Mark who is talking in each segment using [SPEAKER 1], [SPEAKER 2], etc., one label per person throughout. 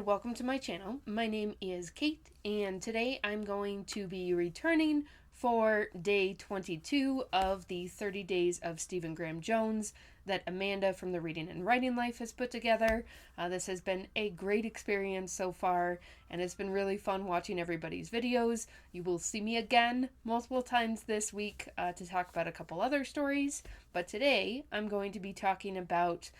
[SPEAKER 1] welcome to my channel. My name is Kate, and today I'm going to be returning for day 22 of the 30 Days of Stephen Graham Jones that Amanda from the Reading and Writing Life has put together. This has been a great experience so far, and it's been really fun watching everybody's videos. You will see me again multiple times this week to talk about a couple other stories, but today I'm going to be talking about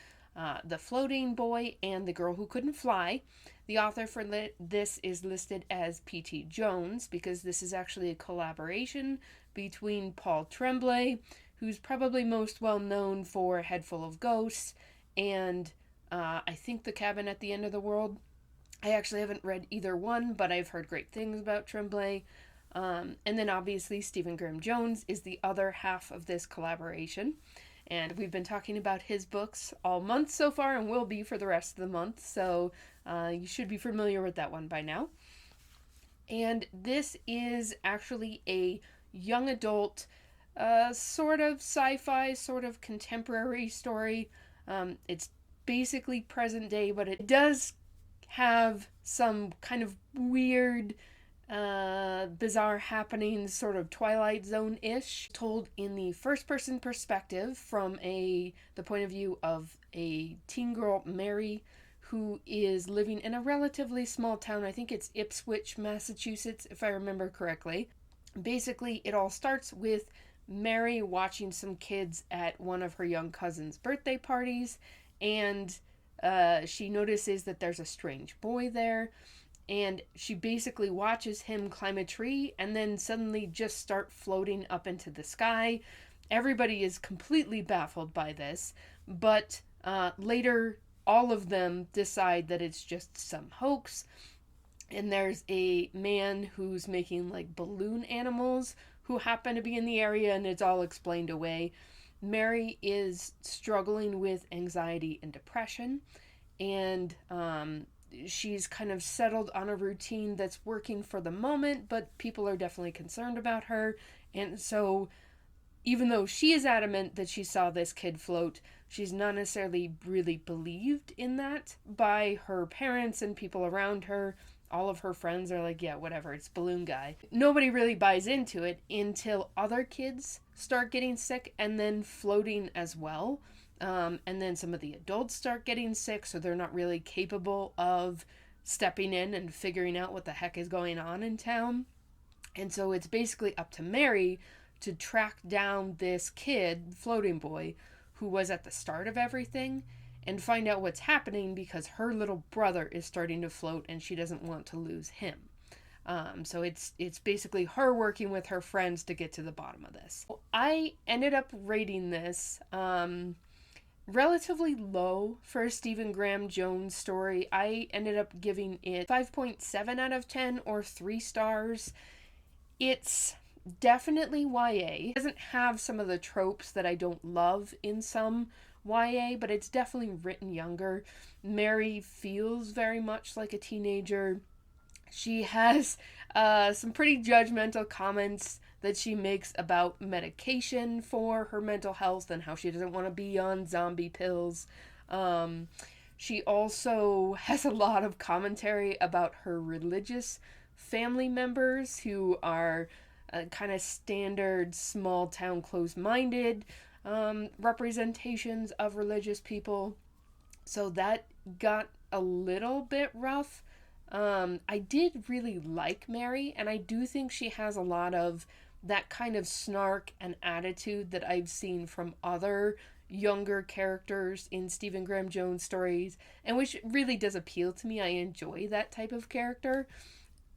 [SPEAKER 1] The Floating Boy and the Girl Who Couldn't Fly. The author for this is listed as P.T. Jones because this is actually a collaboration between Paul Tremblay, who's probably most well known for Head Full of Ghosts, and I think The Cabin at the End of the World. I actually haven't read either one, but I've heard great things about Tremblay. And then obviously Stephen Graham Jones is the other half of this collaboration. And we've been talking about his books all month so far and will be for the rest of the month. So you should be familiar with that one by now. And this is actually a young adult, sort of sci-fi, sort of contemporary story. It's basically present day, but it does have some kind of weird bizarre happenings, sort of Twilight Zone-ish, told in the first-person perspective from the point of view of a teen girl, Mary, who is living in a relatively small town. I think it's Ipswich, Massachusetts, if I remember correctly. Basically, it all starts with Mary watching some kids at one of her young cousin's birthday parties, and she notices that there's a strange boy there. And she basically watches him climb a tree and then suddenly just start floating up into the sky. Everybody is completely baffled by this, but later all of them decide that it's just some hoax. And there's a man who's making like balloon animals who happen to be in the area, and it's all explained away. Mary is struggling with anxiety and depression, and she's kind of settled on a routine that's working for the moment, but people are definitely concerned about her. And so even though she is adamant that she saw this kid float, she's not necessarily really believed in that by her parents and people around her. All of her friends are like, yeah, whatever, it's balloon guy. Nobody really buys into it until other kids start getting sick and then floating as well. And then some of the adults start getting sick, so they're not really capable of stepping in and figuring out what the heck is going on in town. And so it's basically up to Mary to track down this kid, floating boy, who was at the start of everything, and find out what's happening because her little brother is starting to float and she doesn't want to lose him. So it's basically her working with her friends to get to the bottom of this. I ended up rating this relatively low for a Stephen Graham Jones story. I ended up giving it 5.7 out of 10 or 3 stars. It's definitely YA. It doesn't have some of the tropes that I don't love in some YA, but it's definitely written younger. Mary feels very much like a teenager. She has some pretty judgmental comments that she makes about medication for her mental health and how she doesn't want to be on zombie pills. She also has a lot of commentary about her religious family members who are kind of standard small town closed-minded representations of religious people. So that got a little bit rough. I did really like Mary, and I do think she has a lot of that kind of snark and attitude that I've seen from other younger characters in Stephen Graham Jones stories, and which really does appeal to me. I enjoy that type of character.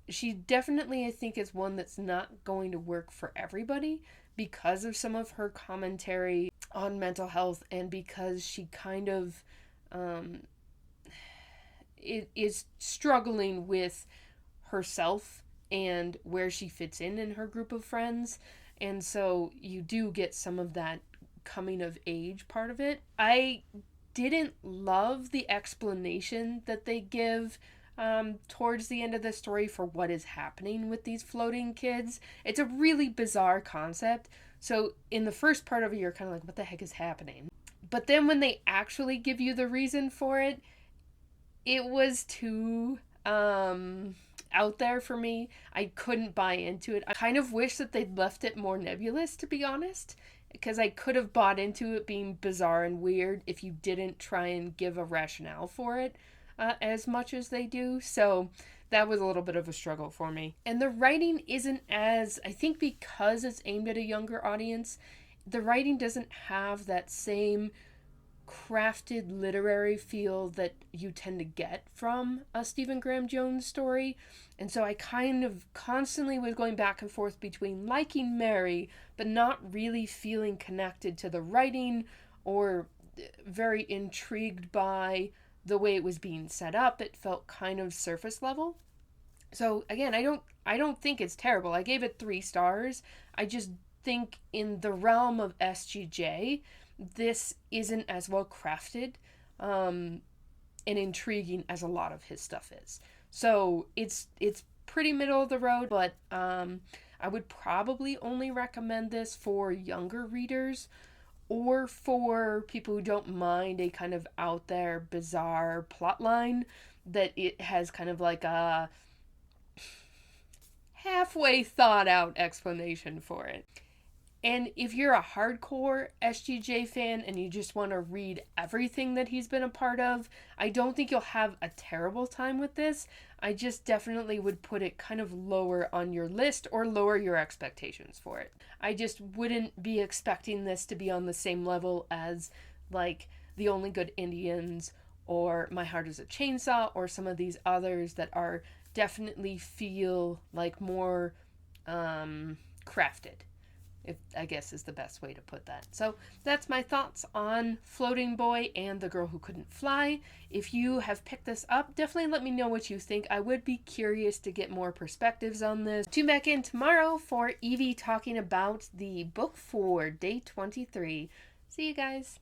[SPEAKER 1] She definitely, I think, is one that's not going to work for everybody because of some of her commentary on mental health, and because she kind of is struggling with herself and where she fits in her group of friends. And so you do get some of that coming of age part of it. I didn't love the explanation that they give towards the end of the story for what is happening with these floating kids. It's a really bizarre concept. So in the first part of it, you're kind of like, what the heck is happening? But then when they actually give you the reason for it, it was too out there for me. I couldn't buy into it. I kind of wish that they'd left it more nebulous, to be honest, because I could have bought into it being bizarre and weird if you didn't try and give a rationale for it as much as they do. So that was a little bit of a struggle for me. And the writing isn't as, I think because it's aimed at a younger audience, the writing doesn't have that same crafted literary feel that you tend to get from a Stephen Graham Jones story. And so I kind of constantly was going back and forth between liking Mary, but not really feeling connected to the writing or very intrigued by the way it was being set up. It felt kind of surface level. So again, I don't think it's terrible. I gave it 3 stars. I just think in the realm of SGJ, this isn't as well crafted and intriguing as a lot of his stuff is. So it's pretty middle of the road, but I would probably only recommend this for younger readers or for people who don't mind a kind of out there bizarre plot line that it has kind of like a halfway thought out explanation for it. And if you're a hardcore SGJ fan and you just want to read everything that he's been a part of, I don't think you'll have a terrible time with this. I just definitely would put it kind of lower on your list or lower your expectations for it. I just wouldn't be expecting this to be on the same level as like The Only Good Indians or My Heart is a Chainsaw or some of these others that are definitely feel like more crafted, if I guess is the best way to put that. So that's my thoughts on Floating Boy and The Girl Who Couldn't Fly. If you have picked this up, definitely let me know what you think. I would be curious to get more perspectives on this. Tune back in tomorrow for Evie talking about the book for day 23. See you guys.